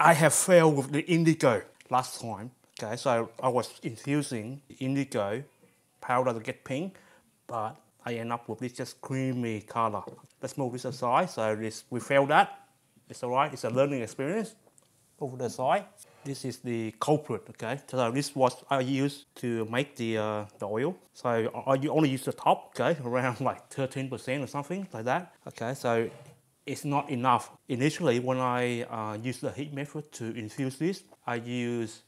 I have failed with the indigo last time. Okay, so I was infusing indigo powder to get pink, but I end up with this just creamy color. Let's move this aside. So we failed that. It's alright, it's a learning experience. Over the side, this is the culprit, okay? So this is what I use to make the oil. So I only use the top, okay? Around like 13% or something like that, okay? So it's not enough. Initially, when I use the heat method to infuse this, I use,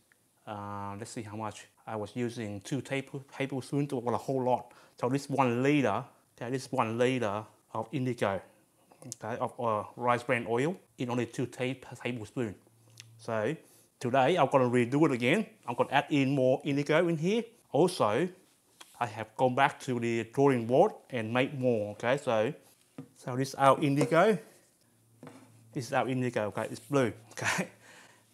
let's see how much. I was using 2 tablespoons or a whole lot. So this 1 liter, okay, this 1 liter of indigo, okay, of rice bran oil in only 2 tablespoons. So today I'm going to redo it again. I'm going to add in more indigo in here. Also, I have gone back to the drawing board and make more, okay? So this is our indigo. This is our indigo, okay? It's blue, okay?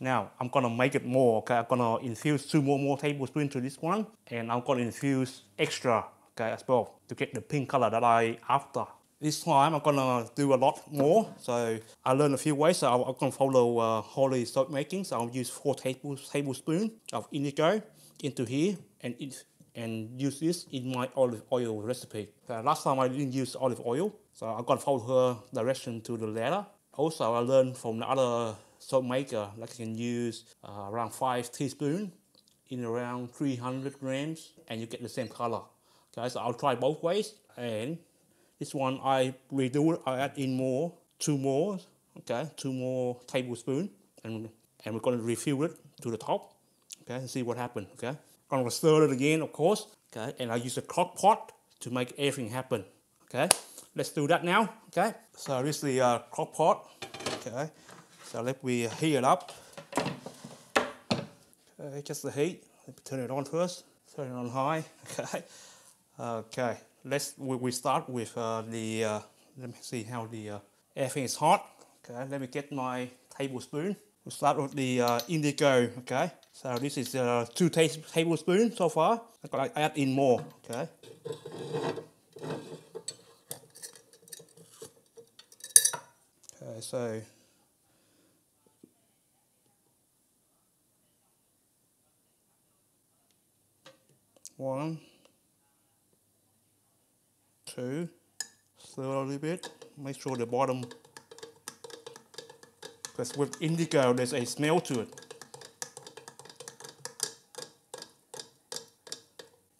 Now, I'm going to make it more, okay? I'm going to infuse 2 more tablespoons to this one. And I'm going to infuse extra, okay, as well, to get the pink color that I after. This time I'm gonna do a lot more. So I learned a few ways. So I'm gonna follow holy soap making. So I'll use 4 tablespoons of indigo into here and use this in my olive oil recipe. Last time I didn't use olive oil, so I'm gonna follow her direction to the letter. Also, I learned from the other soap maker that you can use around 5 teaspoons in around 300 grams, and you get the same color. Okay, so I'll try both ways. And this one I redo it, I add in more, 2 more, okay, 2 more tablespoons, and we're going to refill it to the top, okay, and see what happens, okay. I'm going to stir it again, of course, okay, and I use a crock pot to make everything happen, okay. Let's do that now, okay. So this is the crock pot, okay, so let me heat it up, okay, just the heat, let me turn it on first, turn it on high, okay. Okay, we start with let me see how the everything is hot. Okay, let me get my tablespoon. We start with the indigo. Okay, so this is 2 tablespoons so far. I'm gonna add in more. Okay. Okay, so 1, 2, stir a little bit, make sure the bottom, because with indigo there's a smell to it.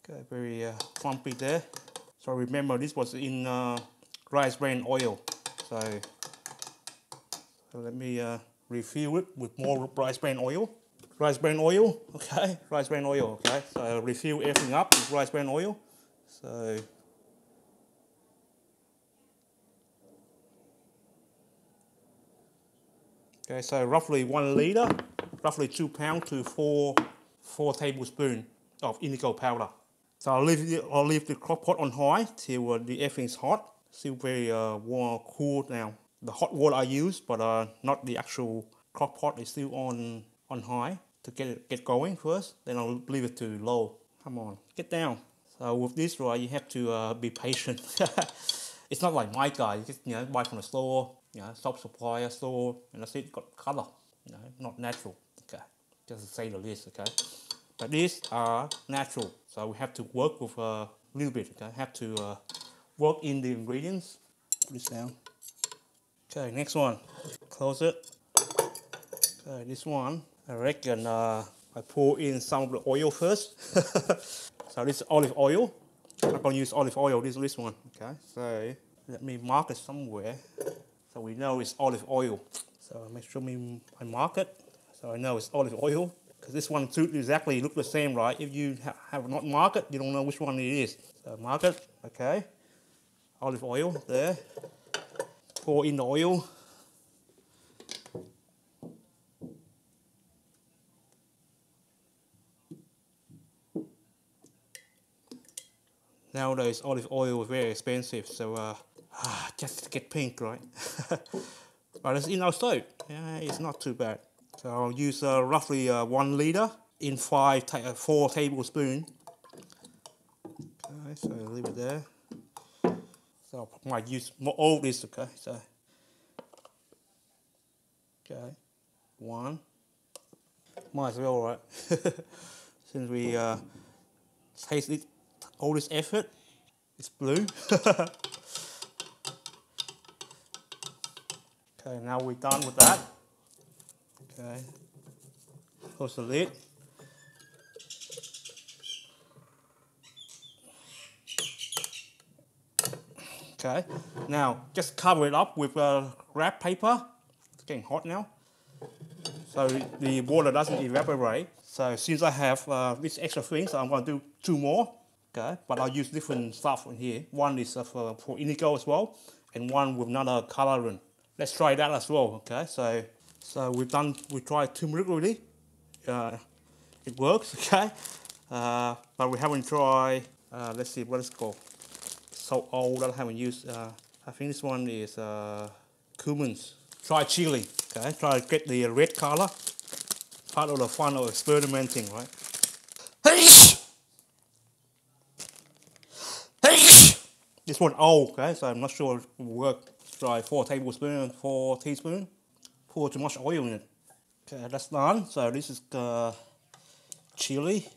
Okay, very clumpy there. So remember this was in rice bran oil. So let me refill it with more rice bran oil. Rice bran oil, okay, rice bran oil, okay. So refill everything up with rice bran oil. So okay, so roughly 1 liter, roughly 2 pounds to 4 tablespoons of indigo powder. So I'll leave the crock pot on high till everything's hot. Still very warm, cool now. The hot water I use, but not the actual crock pot is still on high to get going first. Then I'll leave it to low. Come on, get down. So with this, right, you have to be patient. It's not like Mica. You just buy from the store, soap supplier store, and that's it. Got color, not natural. Okay, just to say the least. Okay, but these are natural, so we have to work with a little bit. Okay, have to work in the ingredients. Put this down. Okay, next one. Close it. Okay, this one, I reckon I pour in some of the oil first. So this is olive oil. I'm going to use olive oil, this one. Okay, so let me mark it somewhere so we know it's olive oil. So make sure I mark it so I know it's olive oil. Because this one should exactly look the same, right? If you have not marked it, you don't know which one it is. So mark it, okay. Olive oil there. Pour in the oil. Nowadays olive oil is very expensive, so just get pink, right? But it's in our soap. Yeah, it's not too bad. So I'll use roughly 1 liter in 4 tablespoons. Okay, so leave it there. So I might use more of this, okay? So, okay, 1, Might as well, right? Since we taste it, all this effort, it's blue. Okay, now we're done with that. Okay, close the lid. Okay, now just cover it up with wrap paper. It's getting hot now, so the water doesn't evaporate. So since I have this extra thing, so I'm going to do 2 more. Okay, but I'll use different stuff in here. One is for indigo as well, and one with another colourant. Let's try that as well. Okay, so we tried turmeric already. It works. Okay, but we haven't tried. Let's see what it's called. So old that I haven't used. I think this one is cumins. Try chili. Okay, try to get the red color. Part of the fun of experimenting, right? This one old, okay, so I'm not sure it will work. Try 4 tablespoons, 4 teaspoons. Pour too much oil in it. Okay, that's done. So this is the chili.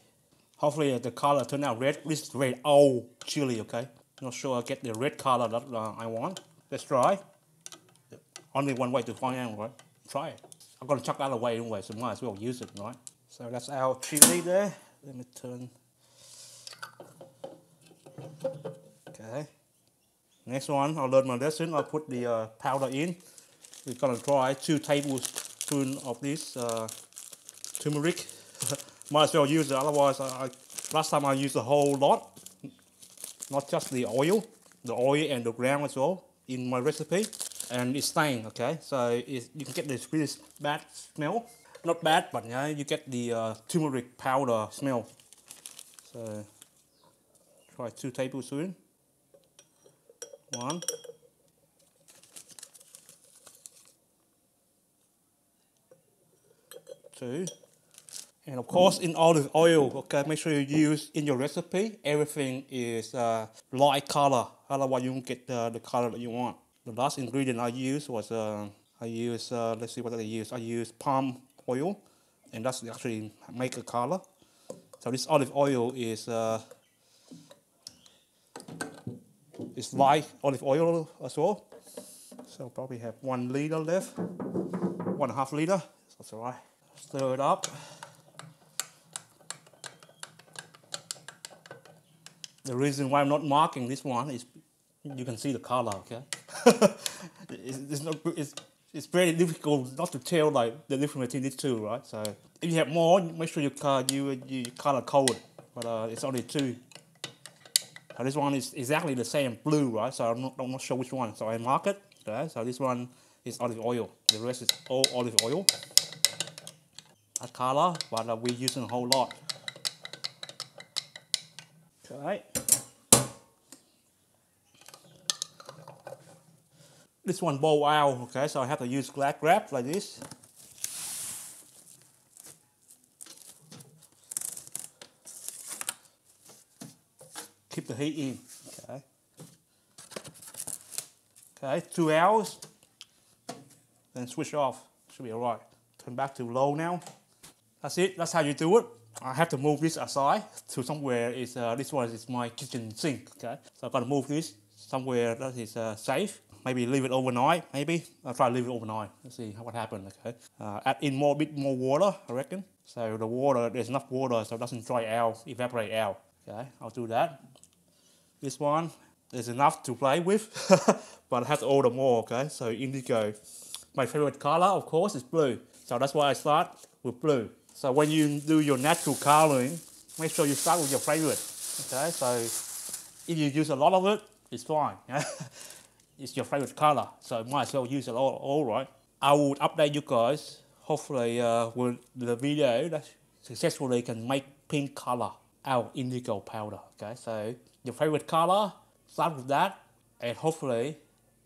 Hopefully the color turned out red. This is very old chili, okay? Not sure I get the red color that I want. Let's try. Only one way to find out, right? Try it. I'm gonna chuck that away anyway, so might as well use it, right? So that's our chili there. Let me turn. Okay. Next one, I'll learn my lesson. I'll put the powder in. We're gonna try 2 tablespoons of this turmeric. Might as well use it, otherwise last time I used a whole lot. Not just the oil and the ground as well in my recipe. And it's staying, okay? So you can get this really bad smell. Not bad, but yeah, you get the turmeric powder smell. So try 2 tablespoons. 1. 2. And of course, in olive oil, okay, make sure you use in your recipe, everything is light color, otherwise you won't get the color that you want. The last ingredient I used was, let's see what I used. I used palm oil, and that's actually make a color. So this olive oil is light olive oil as well. So probably have 1 liter left, 1.5 liter, that's all right. Stir it up. The reason why I'm not marking this one is you can see the color, okay? It's very difficult not to tell like the difference between these 2, right? So if you have more, make sure you color code it. But it's only 2. So this one is exactly the same blue, right? So I'm not sure which one. So I mark it. Okay? So this one is olive oil. The rest is all olive oil. That color, but we're using a whole lot. Okay. This one boil out, okay, so I have to use glass grab like this. Keep the heat in, okay. Okay, 2 hours, then switch off, should be alright. Turn back to low now. That's it, that's how you do it. I have to move this aside to somewhere, this one is my kitchen sink, okay. So I've got to move this somewhere that is safe. Maybe leave it overnight, maybe. I'll try to leave it overnight. Let's see what happens, okay. Add in a bit more water, I reckon. So the water, there's enough water so it doesn't dry out, evaporate out. Okay, I'll do that. This one, there's enough to play with, but I have to order more, okay. So indigo. My favorite color, of course, is blue. So that's why I start with blue. So when you do your natural coloring, make sure you start with your favorite, okay. So if you use a lot of it, it's fine. It's your favorite color, so might as well use it all right. I will update you guys, hopefully with the video that successfully can make pink color out of indigo powder, okay? So your favorite color, start with that, and hopefully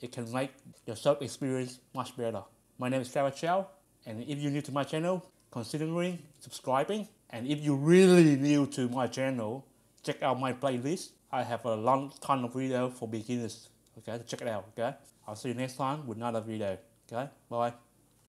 it can make your search experience much better. My name is Travis Chow, and if you're new to my channel, considering subscribing, and if you're really new to my channel, check out my playlist. I have a long ton of videos for beginners. Okay, check it out, okay? I'll see you next time with another video, okay? Bye.